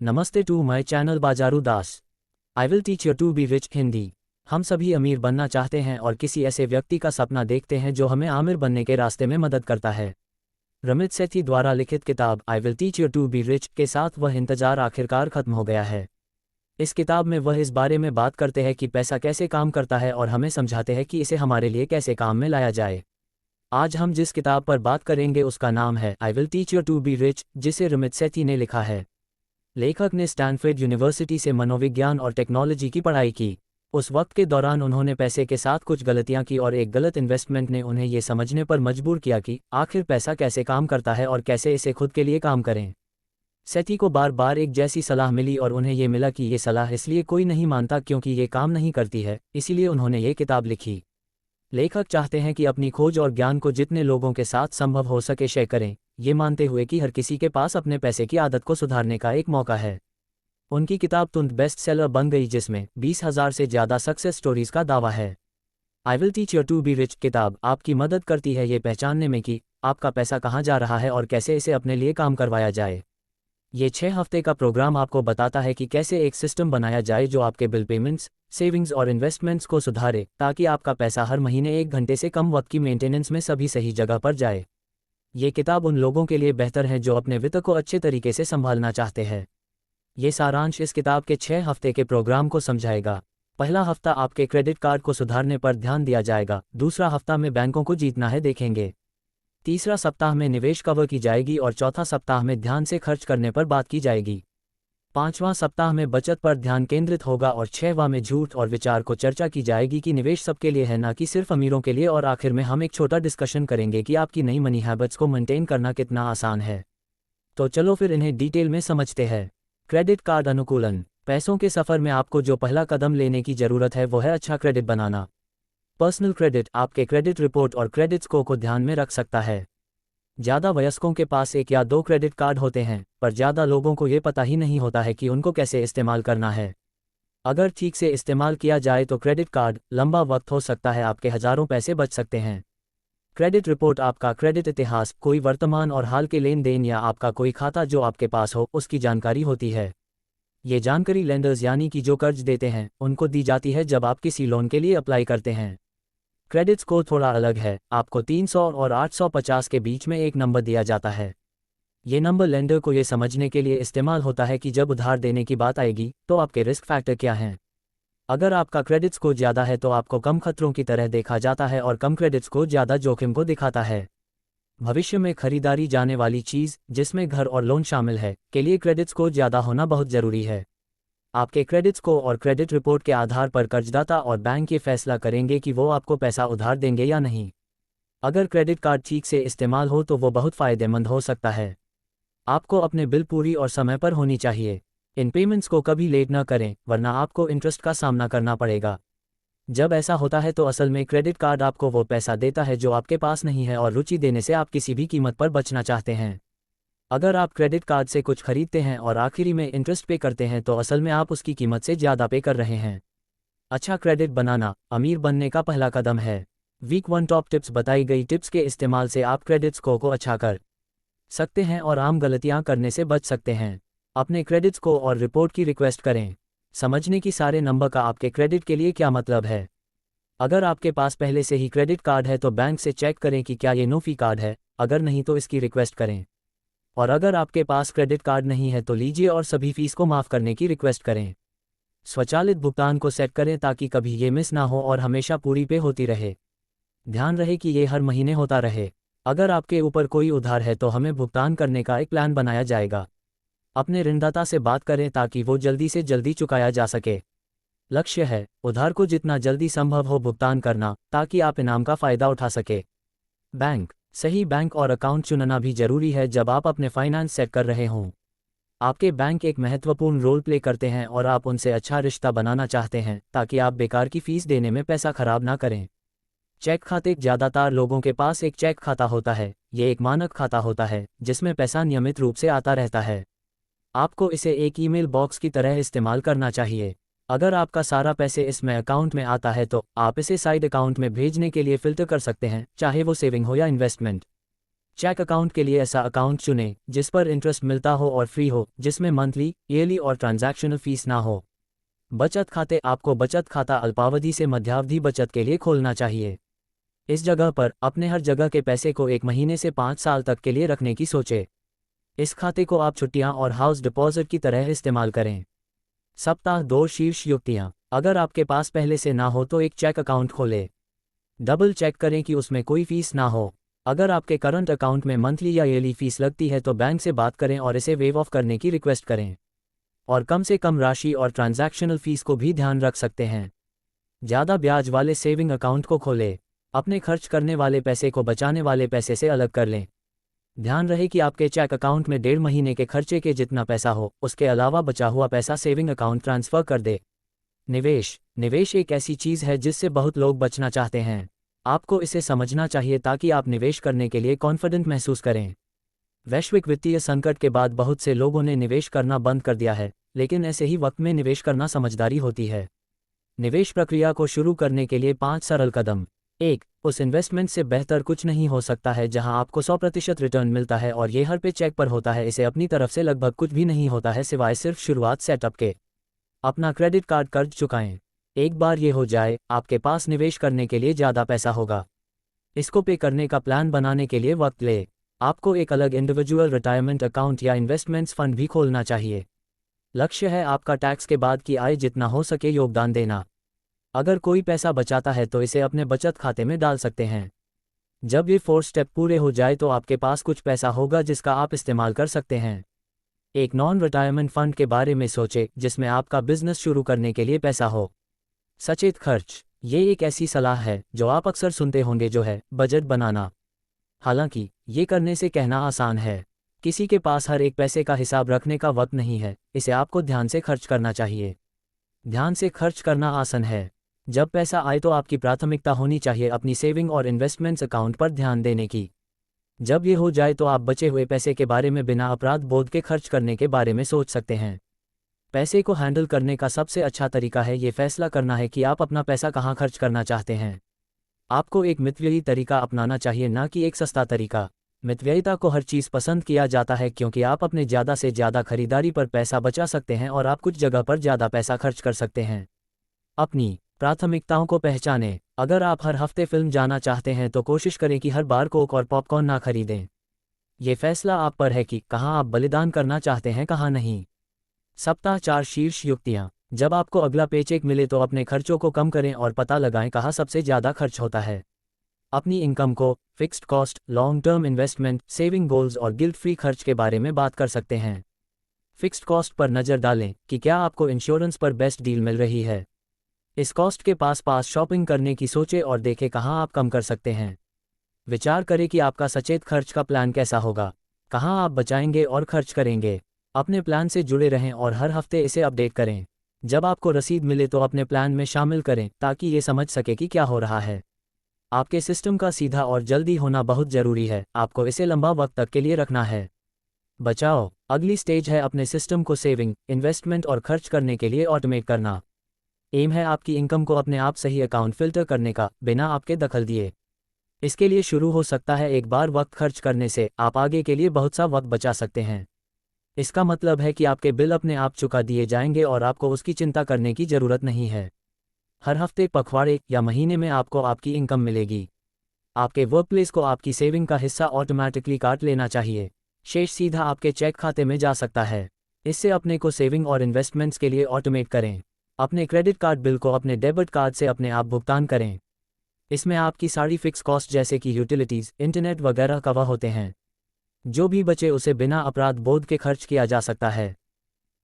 नमस्ते to my channel Bazaru Das. I will teach you to be rich Hindi. हम सभी अमीर बनना चाहते हैं और किसी ऐसे व्यक्ति का सपना देखते हैं जो हमें आमिर बनने के रास्ते में मदद करता है। रमित सेठी द्वारा लिखित किताब I will teach you to be rich के साथ वह इंतजार आखिरकार खत्म हो गया है। इस किताब में वह इस बारे में बात करते हैं कि पैसा कैसे काम करता है और हमें समझाते हैं कि इसे हमारे लिए कैसे काम में लाया जाए। आज हम जिस किताब पर बात करेंगे उसका नाम है I will teach you to be rich, जिसे रमित सेठी ने लिखा है। लेखक ने स्टैनफोर्ड यूनिवर्सिटी से मनोविज्ञान और टेक्नोलॉजी की पढ़ाई की। उस वक्त के दौरान उन्होंने पैसे के साथ कुछ गलतियां की और एक गलत इन्वेस्टमेंट ने उन्हें ये समझने पर मजबूर किया कि आखिर पैसा कैसे काम करता है और कैसे इसे खुद के लिए काम करें। सेठी को बार बार एक जैसी सलाह मिली और उन्हें ये मिला कि ये सलाह इसलिए कोई नहीं मानता क्योंकि ये काम नहीं करती है, इसीलिए उन्होंने ये किताब लिखी। लेखक चाहते हैं कि अपनी खोज और ज्ञान को जितने लोगों के साथ संभव हो सके शेयर करें, ये मानते हुए कि हर किसी के पास अपने पैसे की आदत को सुधारने का एक मौका है। उनकी किताब तुरंत बेस्ट सेलर बन गई, जिसमें 20,000 से ज़्यादा सक्सेस स्टोरीज का दावा है। I will teach you to be rich किताब आपकी मदद करती है ये पहचानने में कि आपका पैसा कहाँ जा रहा है और कैसे इसे अपने लिए काम करवाया जाए। ये 6 हफ्ते का प्रोग्राम आपको बताता है कि कैसे एक सिस्टम बनाया जाए जो आपके बिल पेमेंट्स, सेविंग्स और इन्वेस्टमेंट्स को सुधारे, ताकि आपका पैसा हर महीने 1 घंटे से कम वक्त की मेंटेनेंस में सभी सही जगह पर जाए। ये किताब उन लोगों के लिए बेहतर है जो अपने वित्त को अच्छे तरीके से संभालना चाहते हैं। ये सारांश इस किताब के 6 हफ्ते के प्रोग्राम को समझाएगा। पहला हफ्ता आपके क्रेडिट कार्ड को सुधारने पर ध्यान दिया जाएगा, दूसरा हफ्ता में बैंकों को जीतना है देखेंगे, तीसरा सप्ताह में निवेश कवर की जाएगी और चौथा सप्ताह में ध्यान से खर्च करने पर बात की जाएगी। 5वां सप्ताह में बचत पर ध्यान केंद्रित होगा और 6वां में झूठ और विचार को चर्चा की जाएगी कि निवेश सबके लिए है, ना कि सिर्फ अमीरों के लिए। और आखिर में हम एक छोटा डिस्कशन करेंगे कि आपकी नई मनी हैबिट्स को मेंटेन करना कितना आसान है। तो चलो फिर इन्हें डिटेल में समझते हैं। क्रेडिट कार्ड अनुकूलन। पैसों के सफ़र में आपको जो पहला कदम लेने की ज़रूरत है वो है अच्छा क्रेडिट बनाना। पर्सनल क्रेडिट आपके क्रेडिट रिपोर्ट और क्रेडिट स्कोर को ध्यान में रख सकता है। ज़्यादा वयस्कों के पास 1 या 2 क्रेडिट कार्ड होते हैं, पर ज़्यादा लोगों को ये पता ही नहीं होता है कि उनको कैसे इस्तेमाल करना है। अगर ठीक से इस्तेमाल किया जाए तो क्रेडिट कार्ड लंबा वक्त हो सकता है, आपके हज़ारों पैसे बच सकते हैं। क्रेडिट रिपोर्ट आपका क्रेडिट इतिहास, कोई वर्तमान और हाल के लेन देन या आपका कोई खाता जो आपके पास हो उसकी जानकारी होती है। ये जानकारी लेंडर्स यानी कि जो कर्ज देते हैं उनको दी जाती है जब आप किसी लोन के लिए अप्लाई करते हैं। क्रेडिट स्कोर थोड़ा अलग है, आपको 300 और 850 के बीच में एक नंबर दिया जाता है। ये नंबर लेंडर को ये समझने के लिए इस्तेमाल होता है कि जब उधार देने की बात आएगी तो आपके रिस्क फैक्टर क्या हैं। अगर आपका क्रेडिट स्कोर ज़्यादा है तो आपको कम खतरों की तरह देखा जाता है और कम क्रेडिट स्कोर ज़्यादा जोखिम को दिखाता है। भविष्य में खरीदारी जाने वाली चीज़, जिसमें घर और लोन शामिल है, के लिए क्रेडिट स्कोर ज़्यादा होना बहुत ज़रूरी है। आपके क्रेडिट स्कोर और क्रेडिट रिपोर्ट के आधार पर कर्जदाता और बैंक ये फैसला करेंगे कि वो आपको पैसा उधार देंगे या नहीं। अगर क्रेडिट कार्ड ठीक से इस्तेमाल हो तो वो बहुत फ़ायदेमंद हो सकता है। आपको अपने बिल पूरी और समय पर होनी चाहिए। इन पेमेंट्स को कभी लेट न करें, वरना आपको इंटरेस्ट का सामना करना पड़ेगा। जब ऐसा होता है तो असल में क्रेडिट कार्ड आपको वो पैसा देता है जो आपके पास नहीं है, और रुचि देने से आप किसी भी कीमत पर बचना चाहते हैं। अगर आप क्रेडिट कार्ड से कुछ खरीदते हैं और आखिरी में इंटरेस्ट पे करते हैं तो असल में आप उसकी कीमत से ज़्यादा पे कर रहे हैं। अच्छा क्रेडिट बनाना अमीर बनने का पहला कदम है। Week 1 top tips. बताई गई टिप्स के इस्तेमाल से आप क्रेडिट स्कोर को अच्छा कर सकते हैं और आम गलतियां करने से बच सकते हैं। अपने क्रेडिट स्कोर और रिपोर्ट की रिक्वेस्ट करें। समझने की सारे नंबर का आपके क्रेडिट के लिए क्या मतलब है। अगर आपके पास पहले से ही क्रेडिट कार्ड है तो बैंक से चेक करें कि क्या ये नो फी कार्ड है, अगर नहीं तो इसकी रिक्वेस्ट करें। और अगर आपके पास क्रेडिट कार्ड नहीं है तो लीजिए और सभी फीस को माफ़ करने की रिक्वेस्ट करें। स्वचालित भुगतान को सेट करें ताकि कभी ये मिस ना हो और हमेशा पूरी पे होती रहे। ध्यान रहे कि ये हर महीने होता रहे। अगर आपके ऊपर कोई उधार है तो हमें भुगतान करने का एक प्लान बनाया जाएगा। अपने ऋणदाता से बात करें ताकि वो जल्दी से जल्दी चुकाया जा सके। लक्ष्य है उधार को जितना जल्दी संभव हो भुगतान करना, ताकि आप इनाम का फ़ायदा उठा सके। बैंक। सही बैंक और अकाउंट चुनना भी जरूरी है जब आप अपने फाइनेंस सेट कर रहे हों। आपके बैंक एक महत्वपूर्ण रोल प्ले करते हैं और आप उनसे अच्छा रिश्ता बनाना चाहते हैं ताकि आप बेकार की फीस देने में पैसा खराब ना करें। चेक खाते। ज़्यादातर लोगों के पास एक चेक खाता होता है। ये एक मानक खाता होता है जिसमें पैसा नियमित रूप से आता रहता है। आपको इसे एक ईमेल बॉक्स की तरह इस्तेमाल करना चाहिए। अगर आपका सारा पैसे इसमें अकाउंट में आता है तो आप इसे साइड अकाउंट में भेजने के लिए फ़िल्टर कर सकते हैं, चाहे वो सेविंग हो या इन्वेस्टमेंट। चेक अकाउंट के लिए ऐसा अकाउंट चुनें जिस पर इंटरेस्ट मिलता हो और फ्री हो, जिसमें मंथली, ईयरली और ट्रांजैक्शनल फीस ना हो। बचत खाते, आपको बचत खाता अल्पावधि से मध्यावधि बचत के लिए खोलना चाहिए। इस जगह पर अपने हर जगह के पैसे को 1 महीने से 5 साल तक के लिए रखने की सोचें। इस खाते को आप छुट्टियां और हाउस डिपॉजिट की तरह इस्तेमाल करें। सप्ताह 2 शीर्ष युक्तियां। अगर आपके पास पहले से ना हो तो एक चेक अकाउंट खोलें। डबल चेक करें कि उसमें कोई फीस ना हो। अगर आपके करंट अकाउंट में मंथली या ईयरली फीस लगती है तो बैंक से बात करें और इसे वेव ऑफ करने की रिक्वेस्ट करें। और कम से कम राशि और ट्रांजैक्शनल फीस को भी ध्यान रख सकते हैं। ज़्यादा ब्याज वाले सेविंग अकाउंट को खोलें। अपने खर्च करने वाले पैसे को बचाने वाले पैसे से अलग कर लें। ध्यान रहे कि आपके चेक अकाउंट में 1.5 महीने के खर्चे के जितना पैसा हो, उसके अलावा बचा हुआ पैसा सेविंग अकाउंट ट्रांसफ़र कर दे। निवेश एक ऐसी चीज़ है जिससे बहुत लोग बचना चाहते हैं। आपको इसे समझना चाहिए ताकि आप निवेश करने के लिए कॉन्फिडेंट महसूस करें। वैश्विक वित्तीय संकट के बाद बहुत से लोगों ने निवेश करना बंद कर दिया है, लेकिन ऐसे ही वक्त में निवेश करना समझदारी होती है। निवेश प्रक्रिया को शुरू करने के लिए 5 सरल कदम। 1. उस इन्वेस्टमेंट से बेहतर कुछ नहीं हो सकता है जहां आपको 100% रिटर्न मिलता है और ये हर पे चेक पर होता है। इसे अपनी तरफ से लगभग कुछ भी नहीं होता है सिवाय सिर्फ शुरुआत सेटअप के। अपना क्रेडिट कार्ड कर्ज चुकाएं। एक बार ये हो जाए, आपके पास निवेश करने के लिए ज़्यादा पैसा होगा। इसको पे करने का प्लान बनाने के लिए वक्त ले। आपको एक अलग इंडिविजुअल रिटायरमेंट अकाउंट या इन्वेस्टमेंट्स फंड भी खोलना चाहिए। लक्ष्य है आपका टैक्स के बाद की आय जितना हो सके योगदान देना। अगर कोई पैसा बचाता है तो इसे अपने बचत खाते में डाल सकते हैं। जब ये 4 स्टेप पूरे हो जाए तो आपके पास कुछ पैसा होगा जिसका आप इस्तेमाल कर सकते हैं। एक नॉन रिटायरमेंट फंड के बारे में सोचें जिसमें आपका बिजनेस शुरू करने के लिए पैसा हो। सचेत खर्च, ये एक ऐसी सलाह है जो आप अक्सर सुनते होंगे, जो है बजट बनाना। हालांकि ये करने से कहना आसान है। किसी के पास हर एक पैसे का हिसाब रखने का वक्त नहीं है। इसे आपको ध्यान से खर्च करना चाहिए। ध्यान से खर्च करना आसान है। जब पैसा आए तो आपकी प्राथमिकता होनी चाहिए अपनी सेविंग और इन्वेस्टमेंट्स अकाउंट पर ध्यान देने की। जब ये हो जाए तो आप बचे हुए पैसे के बारे में बिना अपराध बोध के खर्च करने के बारे में सोच सकते हैं। पैसे को हैंडल करने का सबसे अच्छा तरीका है ये फैसला करना है कि आप अपना पैसा कहाँ खर्च करना चाहते हैं। आपको एक मितव्ययी तरीका अपनाना चाहिए, ना कि एक सस्ता तरीका। मितव्ययिता को हर चीज़ पसंद किया जाता है क्योंकि आप अपने ज़्यादा से ज़्यादा खरीदारी पर पैसा बचा सकते हैं और आप कुछ जगह पर ज़्यादा पैसा खर्च कर सकते हैं। अपनी प्राथमिकताओं को पहचानें। अगर आप हर हफ्ते फिल्म जाना चाहते हैं तो कोशिश करें कि हर बार कोक और पॉपकॉर्न ना खरीदें। ये फैसला आप पर है कि कहाँ आप बलिदान करना चाहते हैं, कहाँ नहीं। सप्ताह 4 शीर्ष युक्तियाँ। जब आपको अगला पेचेक मिले तो अपने खर्चों को कम करें और पता लगाएं कहाँ सबसे ज़्यादा खर्च होता है। अपनी इनकम को fixed cost, long term investment, saving goals और गिल्ट फ्री खर्च के बारे में बात कर सकते हैं। फिक्स्ड कॉस्ट पर नज़र डालें कि क्या आपको इंश्योरेंस पर बेस्ट डील मिल रही है। इस कॉस्ट के पास शॉपिंग करने की सोचें और देखें कहाँ आप कम कर सकते हैं। विचार करें कि आपका सचेत खर्च का प्लान कैसा होगा, कहाँ आप बचाएंगे और खर्च करेंगे। अपने प्लान से जुड़े रहें और हर हफ्ते इसे अपडेट करें। जब आपको रसीद मिले तो अपने प्लान में शामिल करें ताकि ये समझ सके कि क्या हो रहा है। आपके सिस्टम का सीधा और जल्दी होना बहुत ज़रूरी है। आपको इसे लंबा वक्त तक के लिए रखना है। बचाओ, अगली स्टेज है अपने सिस्टम को सेविंग, इन्वेस्टमेंट और खर्च करने के लिए ऑटोमेट करना। एम है आपकी इनकम को अपने आप सही अकाउंट फिल्टर करने का, बिना आपके दखल दिए। इसके लिए शुरू हो सकता है एक बार वक्त खर्च करने से। आप आगे के लिए बहुत सा वक्त बचा सकते हैं। इसका मतलब है कि आपके बिल अपने आप चुका दिए जाएंगे और आपको उसकी चिंता करने की ज़रूरत नहीं है। हर हफ्ते, पखवाड़े या महीने में आपको आपकी इनकम मिलेगी। आपके वर्कप्लेस को आपकी सेविंग का हिस्सा ऑटोमेटिकली काट लेना चाहिए। शेष सीधा आपके चेक खाते में जा सकता है। इससे अपने को सेविंग और इन्वेस्टमेंट्स के लिए ऑटोमेट करें। अपने क्रेडिट कार्ड बिल को अपने डेबिट कार्ड से अपने आप भुगतान करें। इसमें आपकी सारी फिक्स कॉस्ट जैसे कि यूटिलिटीज़, इंटरनेट वगैरह कवर होते हैं। जो भी बचे उसे बिना अपराध बोध के खर्च किया जा सकता है।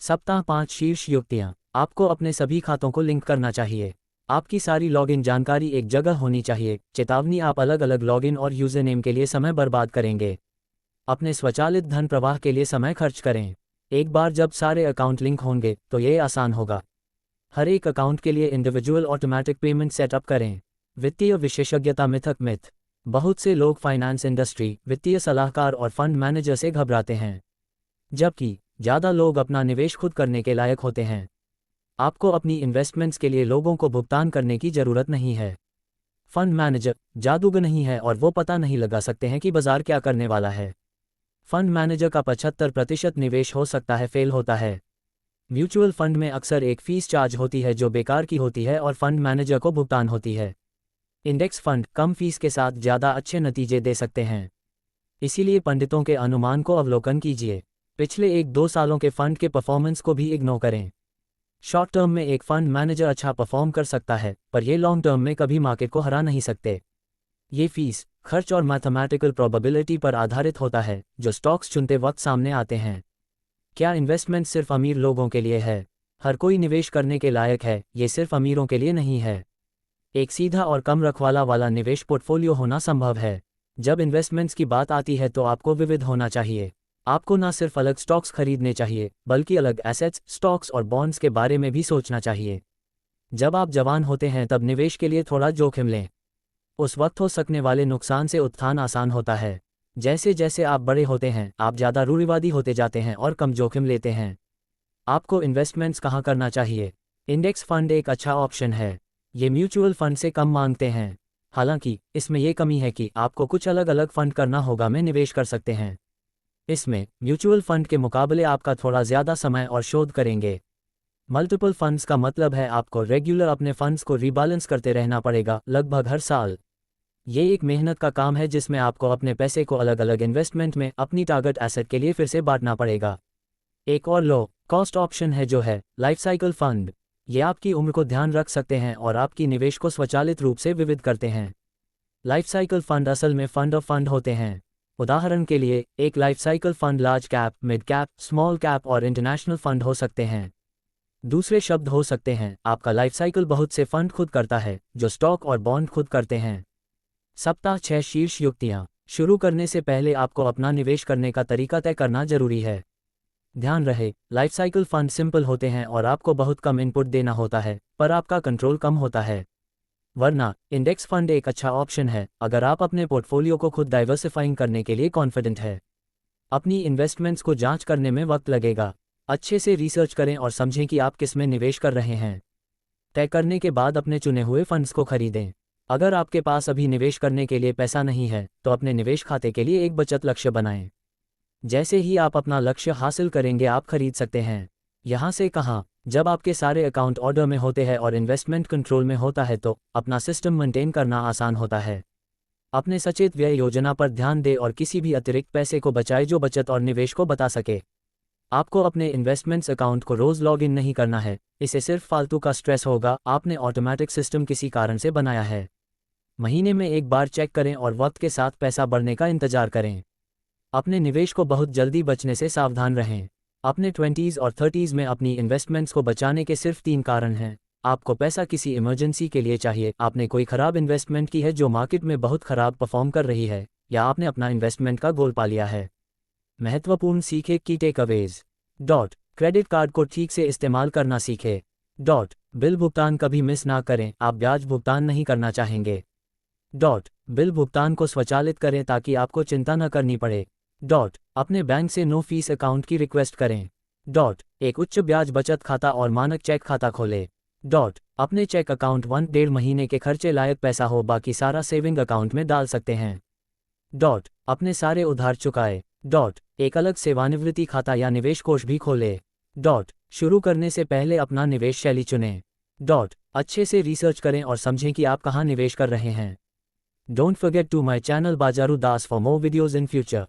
सप्ताह 5 शीर्ष युक्तियाँ। आपको अपने सभी खातों को लिंक करना चाहिए। आपकी सारी लॉगिन जानकारी एक जगह होनी चाहिए। चेतावनी, आप अलग अलग लॉगिन और यूज़र नेम के लिए समय बर्बाद करेंगे। अपने स्वचालित धन प्रवाह के लिए समय खर्च करें। एक बार जब सारे अकाउंट लिंक होंगे तो ये आसान होगा। हर एक अकाउंट के लिए इंडिविजुअल ऑटोमेटिक पेमेंट सेटअप करें। वित्तीय विशेषज्ञता मिथ। बहुत से लोग फाइनेंस इंडस्ट्री, वित्तीय सलाहकार और फंड मैनेजर से घबराते हैं, जबकि ज़्यादा लोग अपना निवेश खुद करने के लायक होते हैं। आपको अपनी इन्वेस्टमेंट्स के लिए लोगों को भुगतान करने की ज़रूरत नहीं है। फंड मैनेजर जादूगर नहीं है और वो पता नहीं लगा सकते हैं कि बाजार क्या करने वाला है। फंड मैनेजर का 75% निवेश हो सकता है फेल होता है। म्यूचुअल फंड में अक्सर एक फीस चार्ज होती है जो बेकार की होती है और फंड मैनेजर को भुगतान होती है। इंडेक्स फंड कम फीस के साथ ज़्यादा अच्छे नतीजे दे सकते हैं। इसीलिए पंडितों के अनुमान को अवलोकन कीजिए। पिछले 1-2 सालों के फंड के परफॉर्मेंस को भी इग्नोर करें। शॉर्ट टर्म में एक फंड मैनेजर अच्छा परफॉर्म कर सकता है, पर ये लॉन्ग टर्म में कभी मार्केट को हरा नहीं सकते। ये फीस खर्च और मैथमेटिकल प्रोबेबिलिटी पर आधारित होता है जो स्टॉक्स चुनते वक्त सामने आते हैं। क्या इन्वेस्टमेंट सिर्फ अमीर लोगों के लिए है? हर कोई निवेश करने के लायक है, ये सिर्फ अमीरों के लिए नहीं है। एक सीधा और कम रखवाला वाला निवेश पोर्टफोलियो होना संभव है। जब इन्वेस्टमेंट्स की बात आती है तो आपको विविध होना चाहिए। आपको ना सिर्फ अलग स्टॉक्स खरीदने चाहिए, बल्कि अलग एसेट्स, स्टॉक्स और बॉन्ड्स के बारे में भी सोचना चाहिए। जब आप जवान होते हैं तब निवेश के लिए थोड़ा जोखिम लें। उस वक्त हो सकने वाले नुकसान से उत्थान आसान होता है। जैसे जैसे आप बड़े होते हैं, आप ज़्यादा रूढ़िवादी होते जाते हैं और कम जोखिम लेते हैं। आपको इन्वेस्टमेंट्स कहाँ करना चाहिए? इंडेक्स फंड एक अच्छा ऑप्शन है। ये म्यूचुअल फंड से कम मांगते हैं। हालांकि इसमें यह कमी है कि आपको कुछ अलग अलग फंड करना होगा में निवेश कर सकते हैं। इसमें म्यूचुअल फंड के मुकाबले आपका थोड़ा ज़्यादा समय और शोध करेंगे। मल्टीपल फंड्स का मतलब है आपको रेगुलर अपने फंड्स को रीबैलेंस करते रहना पड़ेगा, लगभग हर साल। ये एक मेहनत का काम है जिसमें आपको अपने पैसे को अलग अलग इन्वेस्टमेंट में अपनी टारगेट एसेट के लिए फिर से बांटना पड़ेगा। एक और लो कॉस्ट ऑप्शन है जो है लाइफ साइकिल फंड। ये आपकी उम्र को ध्यान रख सकते हैं और आपकी निवेश को स्वचालित रूप से विविध करते हैं। लाइफ साइकिल फंड असल में फंड ऑफ फंड होते हैं। उदाहरण के लिए एक life cycle fund large cap, mid cap, small cap और इंटरनेशनल फंड हो सकते हैं। दूसरे शब्द हो सकते हैं आपका लाइफ साइकिल बहुत से फंड खुद करता है जो स्टॉक और बॉन्ड खुद करते हैं। सप्ताह 6 शीर्ष युक्तियाँ। शुरू करने से पहले आपको अपना निवेश करने का तरीका तय करना जरूरी है। ध्यान रहे, लाइफ साइकिल फंड सिंपल होते हैं और आपको बहुत कम इनपुट देना होता है, पर आपका कंट्रोल कम होता है। वरना इंडेक्स फंड एक अच्छा ऑप्शन है अगर आप अपने पोर्टफोलियो को खुद डाइवर्सिफाइंग करने के लिए कॉन्फिडेंट है। अपनी इन्वेस्टमेंट्स को जांच करने में वक्त लगेगा। अच्छे से रिसर्च करें और समझें कि आप किस में निवेश कर रहे हैं। तय करने के बाद अपने चुने हुए फंड्स को खरीदें। अगर आपके पास अभी निवेश करने के लिए पैसा नहीं है तो अपने निवेश खाते के लिए एक बचत लक्ष्य बनाएं। जैसे ही आप अपना लक्ष्य हासिल करेंगे आप खरीद सकते हैं। यहाँ से कहाँ, जब आपके सारे अकाउंट ऑर्डर में होते हैं और इन्वेस्टमेंट कंट्रोल में होता है तो अपना सिस्टम मेंटेन करना आसान होता है। अपने सचेत व्यय योजना पर ध्यान दें और किसी भी अतिरिक्त पैसे को बचाए जो बचत और निवेश को बता सके। आपको अपने इन्वेस्टमेंट्स अकाउंट को रोज लॉग इन नहीं करना है, इससे सिर्फ फालतू का स्ट्रेस होगा। आपने ऑटोमेटिक सिस्टम किसी कारण से बनाया है। महीने में एक बार चेक करें और वक्त के साथ पैसा बढ़ने का इंतजार करें। अपने निवेश को बहुत जल्दी बचने से सावधान रहें। अपने 20s और 30s में अपनी इन्वेस्टमेंट्स को बचाने के सिर्फ 3 कारण हैं। आपको पैसा किसी इमरजेंसी के लिए चाहिए, आपने कोई खराब इन्वेस्टमेंट की है जो मार्केट में बहुत खराब परफॉर्म कर रही है, या आपने अपना इन्वेस्टमेंट का गोल पा लिया है। महत्वपूर्ण सीखे की टेकअवेज। क्रेडिट कार्ड को ठीक से इस्तेमाल करना सीखे। बिल भुगतान कभी मिस ना करें, आप ब्याज भुगतान नहीं करना चाहेंगे। बिल भुगतान को स्वचालित करें ताकि आपको चिंता न करनी पड़े। अपने बैंक से नो फीस अकाउंट की रिक्वेस्ट करें। एक उच्च ब्याज बचत खाता और मानक चेक खाता खोलें। अपने चेक अकाउंट 1-1.5 महीने के खर्चे लायक पैसा हो, बाकी सारा सेविंग अकाउंट में डाल सकते हैं। अपने सारे उधार चुकाए। एक अलग सेवानिवृत्ति खाता या निवेश कोष भी खोले। शुरू करने से पहले अपना निवेश शैली चुनें। अच्छे से रिसर्च करें और समझें कि आप कहाँ निवेश कर रहे हैं। Don't forget to my channel Bajaru Das for more videos in future.